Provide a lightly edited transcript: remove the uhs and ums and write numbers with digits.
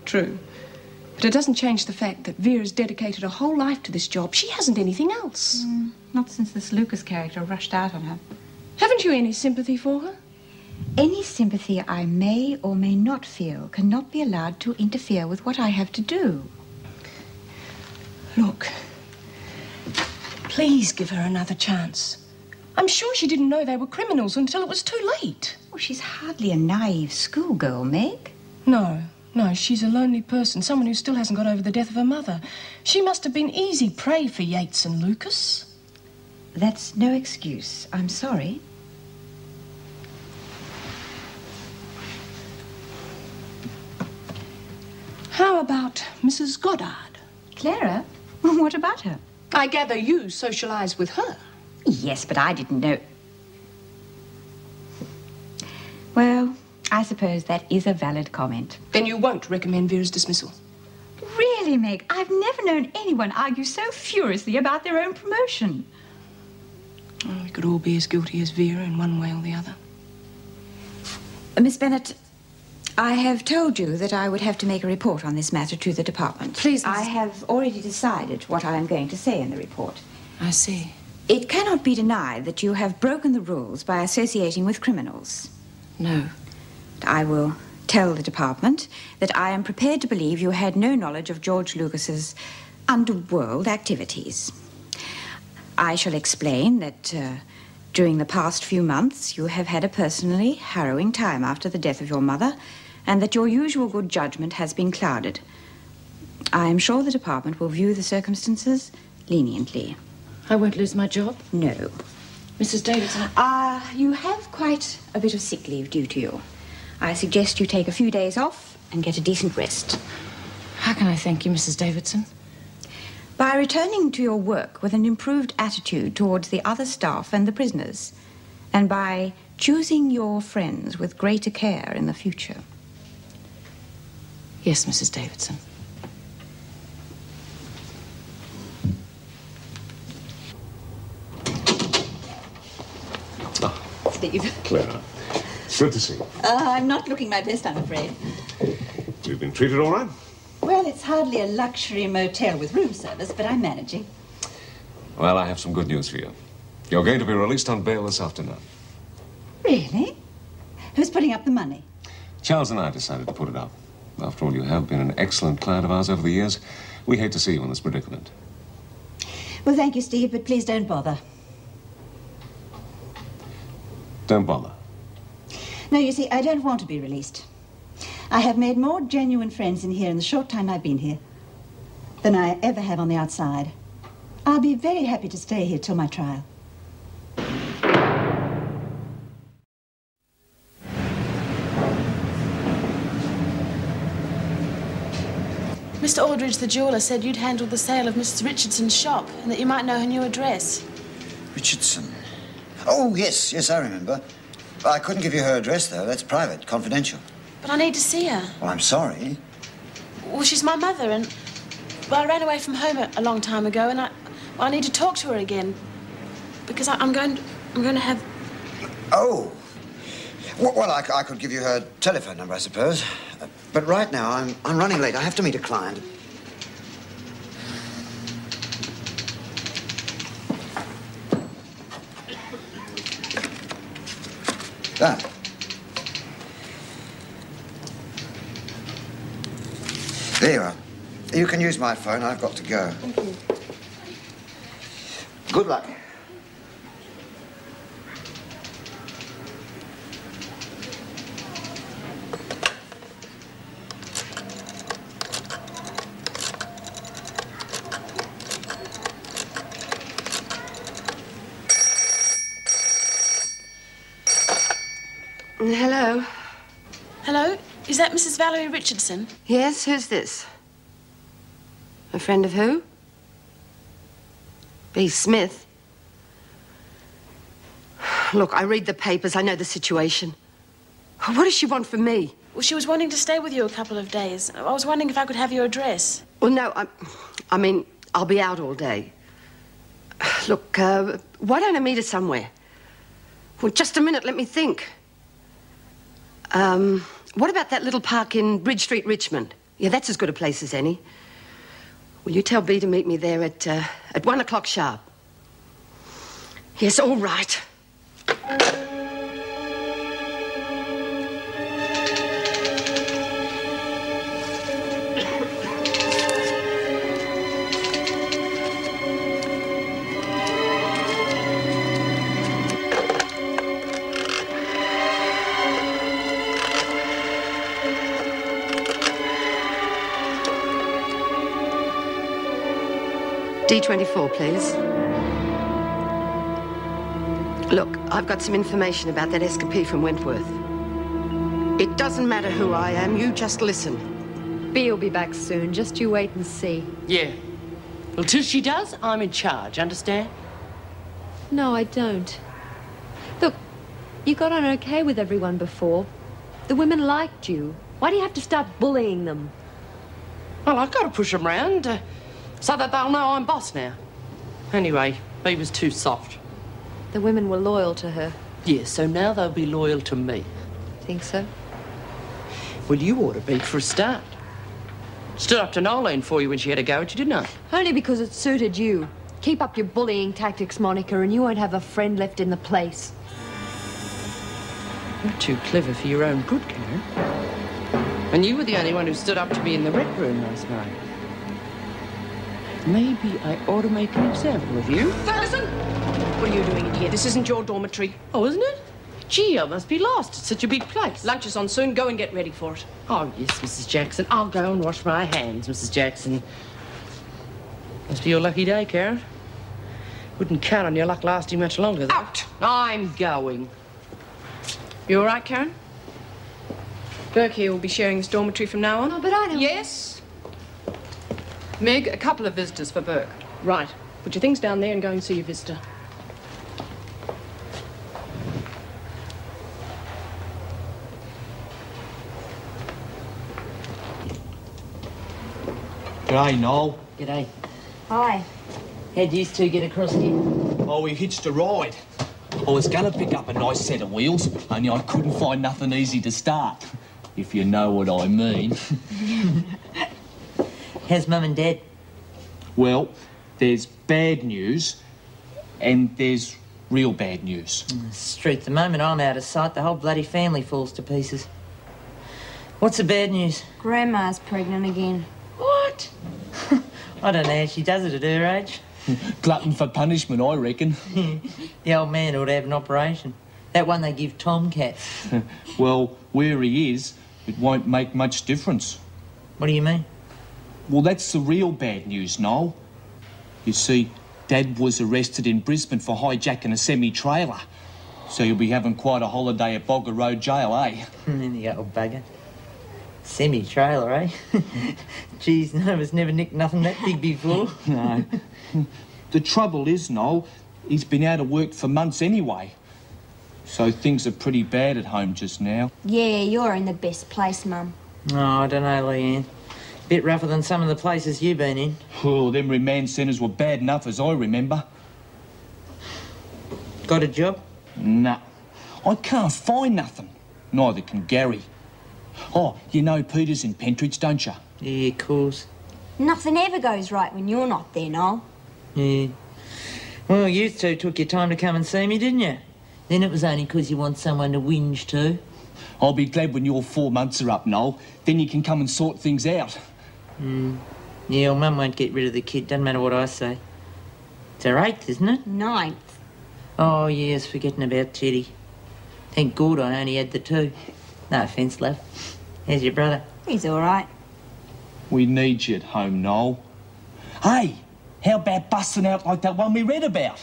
True. But it doesn't change the fact that Vera's dedicated her whole life to this job. She hasn't anything else. Not since this Lucas character rushed out on her. Haven't you any sympathy for her? Any sympathy I may or may not feel cannot be allowed to interfere with what I have to do. Look, please give her another chance. I'm sure she didn't know they were criminals until it was too late. Oh, she's hardly a naive schoolgirl, Meg. No, she's a lonely person, someone who still hasn't got over the death of her mother. She must have been easy prey for Yates and Lucas. That's no excuse. I'm sorry. How about Mrs. Goddard? Clara? What about her? I gather you socialise with her. Yes, but I didn't know. Well, I suppose that is a valid comment. Then you won't recommend Vera's dismissal? Really, Meg, I've never known anyone argue so furiously about their own promotion. Oh, we could all be as guilty as Vera in one way or the other. Miss Bennett, I have told you that I would have to make a report on this matter to the department. Please, Miss... I have already decided what I am going to say in the report. I see. It cannot be denied that you have broken the rules by associating with criminals. No. I will tell the department that I am prepared to believe you had no knowledge of George Lucas's underworld activities. I shall explain that during the past few months you have had a personally harrowing time after the death of your mother, and that your usual good judgment has been clouded. I am sure the department will view the circumstances leniently. I won't lose my job? No. Mrs. Davidson? You have quite a bit of sick leave due to you. I suggest you take a few days off and get a decent rest. How can I thank you, Mrs. Davidson? By returning to your work with an improved attitude towards the other staff and the prisoners, and by choosing your friends with greater care in the future. Yes, Mrs. Davidson. Steve. Clara, good to see you. I'm not looking my best, I'm afraid. You've been treated all right? Well, it's hardly a luxury motel with room service, but I'm managing. Well, I have some good news for you. You're going to be released on bail this afternoon. Really? Who's putting up the money? Charles and I decided to put it up. After all, you have been an excellent client of ours over the years. We hate to see you in this predicament. Well, thank you, Steve, but please don't bother. Don't bother. No, you see, I don't want to be released. I have made more genuine friends in here in the short time I've been here than I ever have on the outside. I'll be very happy to stay here till my trial. Mr. Aldridge, the jeweller, said you'd handled the sale of Mrs. Richardson's shop and that you might know her new address. Richardson? Oh, yes, I remember. I couldn't give you her address, though. That's private, confidential. But I need to see her. Well, I'm sorry. Well, she's my mother, and... Well, I ran away from home a long time ago, and I need to talk to her again. Because I'm going to have... Oh. Well, I could give you her telephone number, I suppose. But right now, I'm running late. I have to meet a client. That. There you are. You can use my phone. I've got to go. Thank you. Good luck. Hello? Hello? Is that Mrs. Valerie Richardson? Yes, who's this? A friend of who? B. Smith. Look, I read the papers. I know the situation. What does she want from me? Well, she was wanting to stay with you a couple of days. I was wondering if I could have your address. Well, no, I mean, I'll be out all day. Look, why don't I meet her somewhere? Well, just a minute, let me think. What about that little park in Bridge Street, Richmond? Yeah, that's as good a place as any. Will you tell B to meet me there at 1 o'clock sharp? Yes, all right. D24, please. Look, I've got some information about that escapee from Wentworth. It doesn't matter who I am, you just listen. Bea will be back soon, just you wait and see. Yeah. Well, till she does, I'm in charge, understand? No, I don't. Look, you got on okay with everyone before. The women liked you. Why do you have to start bullying them? Well, I've got to push them round so that they'll know I'm boss now. Anyway, Bea was too soft. The women were loyal to her. Yeah, so now they'll be loyal to me. Think so? Well, you ought to be for a start. Stood up to Nolene for you when she had a go at you, didn't I? Only because it suited you. Keep up your bullying tactics, Monica, and you won't have a friend left in the place. You're too clever for your own good, Karen. And you were the only one who stood up to me in the rec room last night. Maybe I ought to make an example of you. Ferguson! What are you doing in here? This isn't your dormitory. Oh, isn't it? Gee, I must be lost. It's such a big place. Lunch is on soon. Go and get ready for it. Oh, yes, Mrs. Jackson. I'll go and wash my hands, Mrs. Jackson. Must be your lucky day, Karen. Wouldn't count on your luck lasting much longer, though. Out! I'm going. You all right, Karen? Burke here will be sharing this dormitory from now on. Oh, but I don't... Yes? Meg, a couple of visitors for Burke. Right. Put your things down there and go and see your visitor. G'day, Noel. G'day. Hi. How'd you two get across here? Oh, we hitched a ride. I was going to pick up a nice set of wheels, only I couldn't find nothing easy to start, if you know what I mean. How's Mum and Dad? Well, there's bad news and there's real bad news. Street, the moment I'm out of sight, the whole bloody family falls to pieces. What's the bad news? Grandma's pregnant again. What? I don't know how she does it at her age. Glutton for punishment, I reckon. The old man ought to have an operation. That one they give tomcats. Well, where he is, it won't make much difference. What do you mean? Well, that's the real bad news, Noel. You see, Dad was arrested in Brisbane for hijacking a semi-trailer. So you'll be having quite a holiday at Bogger Road Jail, eh? The old bugger. Semi-trailer, eh? Geez, none of us never nicked nothing that big before. No. The trouble is, Noel, he's been out of work for months anyway. So things are pretty bad at home just now. Yeah, you're in the best place, Mum. Oh, I don't know, Leanne. Bit rougher than some of the places you've been in. Oh, them remand centres were bad enough as I remember. Got a job? Nah. I can't find nothing. Neither can Gary. Oh, you know Peter's in Pentridge, don't you? Yeah, of course. Nothing ever goes right when you're not there, Noel. Yeah. Well, you two took your time to come and see me, didn't you? Then it was only 'cause you want someone to whinge to. I'll be glad when your 4 months are up, Noel. Then you can come and sort things out. Yeah, well, Mum won't get rid of the kid, doesn't matter what I say. It's her 8th, isn't it? 9th. Oh, yes, forgetting about Teddy. Thank God I only had the 2. No offence, love. How's your brother? He's all right. We need you at home, Noel. Hey, how about busting out like that one we read about?